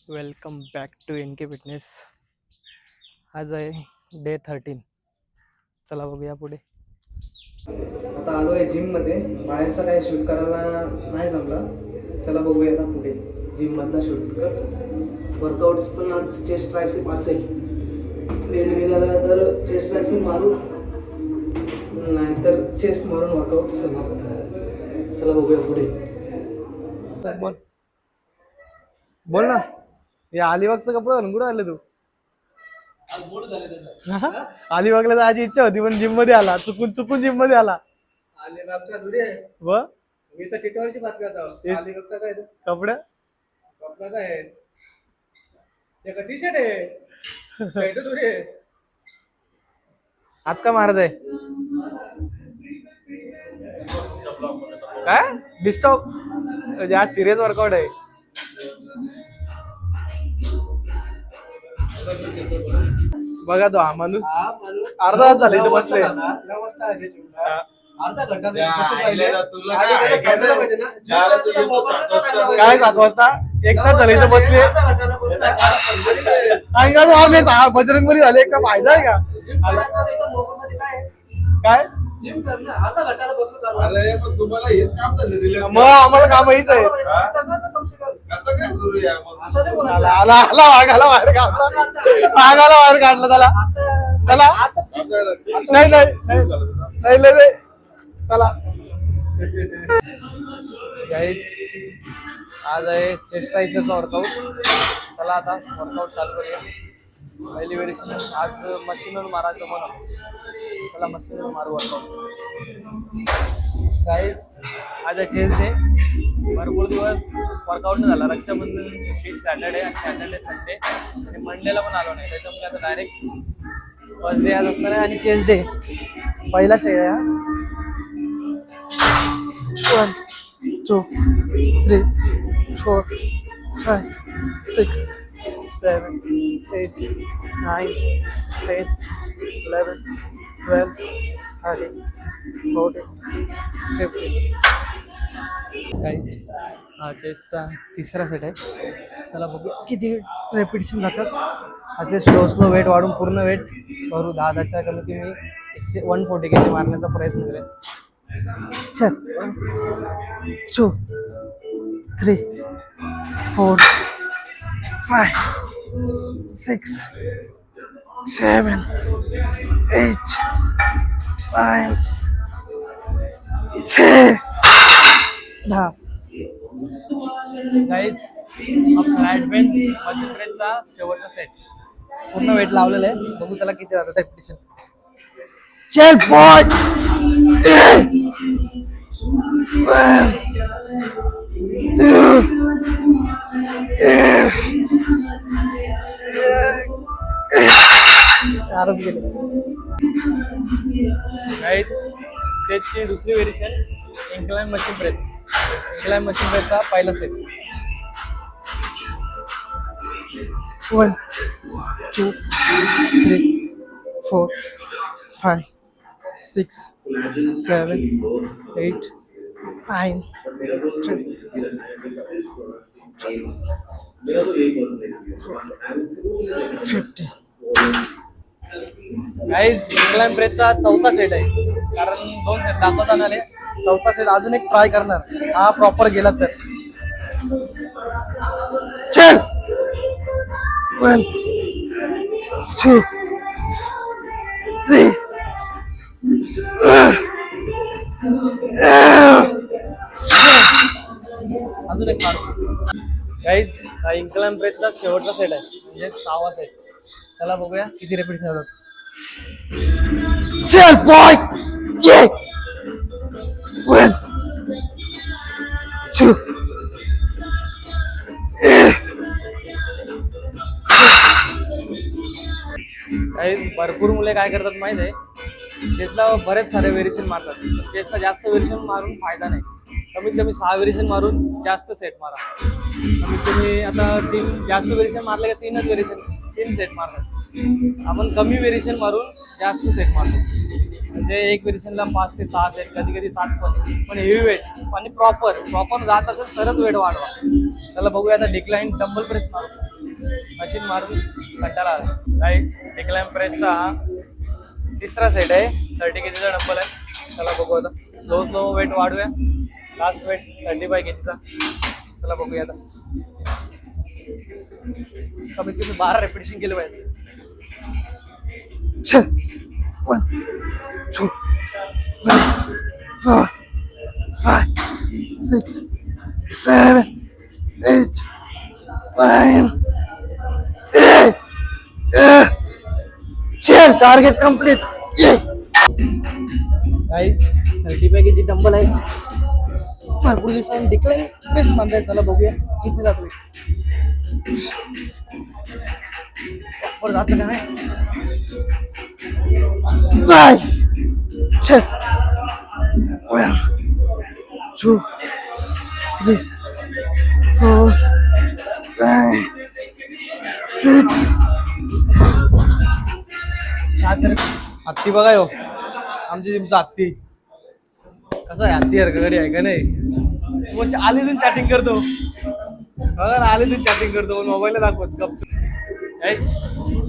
Welcome back to NK fitness. आज आहे day 13. चला बघूया पुढे. आता आलो आहे जिममध्ये. बाहेरचा काय शूट करायला नाही जमला. चला बघूया आता पुढे जिममधला शूट कर. वर्कआउट्स पण आज चेस्ट ट्रायसेप असेल. रेल्वे झाला तर चेस्ट ट्रायसेप मारू, नाहीतर चेस्ट मारून वर्कआउट समाप्त. चला बघूया पुढे. बोल ना. या अलिबागचं कपडे घालून कुठं आले तू? अलिबागला जायची इच्छा होती पण जिम मध्ये आला. चुकून जिम मध्ये आला. मी तर टिटॉलची बात करतो. अलिबागचा काय कपडे कपडा काय आहे? एक टी शर्ट आहे, शर्ट दुरे. आज का महाराज आहे काय डिस्टॉप? म्हणजे आज सिरियस वर्कआउट आहे. बघा तो हा माणूस अर्धा तास झाले इथे बसले. अर्धा घंटा काय 7 वाजता 1 तास झाले इथे बसले. बजरंगबली झाले का फायदा आहे का? काय जिम करणं अर्धा घंटाला बसून अरे पण तुम्हाला हेच काम धंदे दिले. मग आम्हाला काम हीच आहे. कसं काय करूया मग? आला वाघाला बाहेर काढला. वाघाला बाहेर काढलं त्याला. चला नाही चला. आज आहे चेस्ट साईजचा वर्कआउट. चला आता वर्कआउट चालू करूया. पहिली वेरिएशन आज मशीनवर मारायचं म्हणून. चला मशीनवर मारू वर्कआउट. गाईज आज आहे चेस्ट डे. भरपूर दिवस वर्कआउट नाही झाला. रक्षाबंधन सुट्टी सॅटर्डे आणि सॅटर्डे संडे आणि मंडेला पण आलो नाही. त्याच्यामुळे आता डायरेक्ट फर्स्ट डे आज असणार आहे आणि चेस्ट डे पहिला सेट आहे. 1 2 3 4 5 6 7 8 9 10 11 12 13 14 15. हा चेस्टचा तिसरा सेट आहे. चला बघूया किती रेपिटेशन लागतात. असे स्लो वेट वाढून पूर्ण वेट भरू. 10च्या कमी कमी 140 केजी मारण्याचा प्रयत्न करेल. चल 2 3 4 5 6 7 8 9 10. गाईज हा फ्लॅट बेंच मशीन बेंचचा शेवटचा सेट. पूर्ण वेट लावलेलं आहे. बघू त्याला किती जातात रेपिटेशन. चल बॉय. 1 2 चारच गेले. गाईज चेस्टची दुसरी variation incline machine press. Incline machine प्रेसचा पहिला सेट. 1 2 3 4 5 6 7 8 9 10 50. गाईज इन्क्लाइन प्रेसचा चौथा सेट आहे. कारण 2 सेट दाखवता आले. चौथा सेट अजून एक ट्राय करणार. हा प्रॉपर गेला तर. चल 1 2 3 अजून एक मारू. गाईज हा इन्क्लाइन प्रेसचा शेवटचा सेट आहे, म्हणजे 6वा सेट. चला बघूया किती रेपिटेशन होतात. चल बॉय. 1 2 भरपूर मुले काय करतात माहित आहे, चेस्टला बरेच सारे व्हेरिएशन मारतात. चेस्टला जास्त व्हेरिएशन मारून फायदा नाही. कमीत कमी 6 व्हेरिएशन मारून जास्त सेट मारा. कमीत कमी आता 3 जास्त व्हेरिएशन मारले का 3च व्हेरिएशन 3 सेट मारतात. आपण कमी व्हेरिएशन मारून जास्त सेट मारतो. म्हणजे एक व्हेरिएशनला 5 ते 6 सेट, कधी कधी 7 पण हेवी वेट आणि प्रॉपर जात असेल तरच वेट वाढवा. त्याला बघूया आता डिक्लाइन डंबल प्रेस मारू. मशीन मारून कंटाळा आला. गाईज डिक्लाइन प्रेसचा हा तिसरा सेट आहे. 30 kgचा डंबल आहे. चला बघू आता. स्लो वेट वाढूया. लास्ट वेट 35 kgचा. चला बघूया आता. कमीत कमी 12 रेपिटेशन केले पाहिजे. 1 2 3 4 5 6 7 8 9 10 target complete. Guys 35 kg dumbbell आहे. भरपूर दिवसांनी डिक्लाइन प्रेस मारलाय. चला बघूया किती जातो. वर जात काय जाय. 1 2 3 4 5 6 हत्ती बघा यो. आमची जिमचा हत्ती कसा आहे. हत्ती यार घरी आहे का नाही. आले दिन चॅटिंग करतो बघा ना. आले दिन चॅटिंग करतो मोबाईलला दाखवत गप.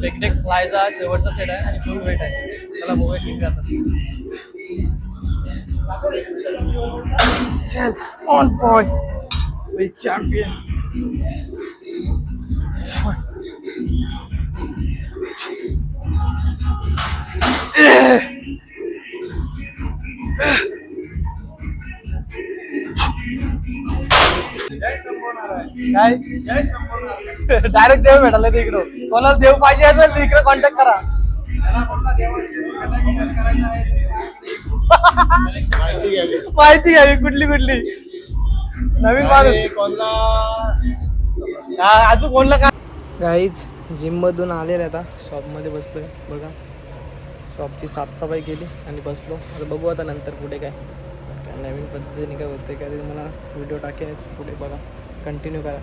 टेकटेक फ्लायचा शेवटचा सेट आहे आणि फुल वेट आहे. चला बघूया किती जातात. चल ऑन बॉय वी चॅम्पियन. काय डायरेक्ट देव भेटायला तिकडं. कोणाला देव पाहिजे असेल तर इकडे कॉन्टॅक्ट करा. माहिती घ्यावी कुठली नवीन माणूस अजून कोणला काय. गाईज जिम मधून आलेलं आता शॉपमध्ये बसलोय. बघा शॉपची साफसफाई केली आणि बसलो. आता बघू आता नंतर पुढे काय नवीन पद्धतीने काय होतं काय ते मला व्हिडिओ टाकेनच पुढे. बघा कंटिन्यू करा.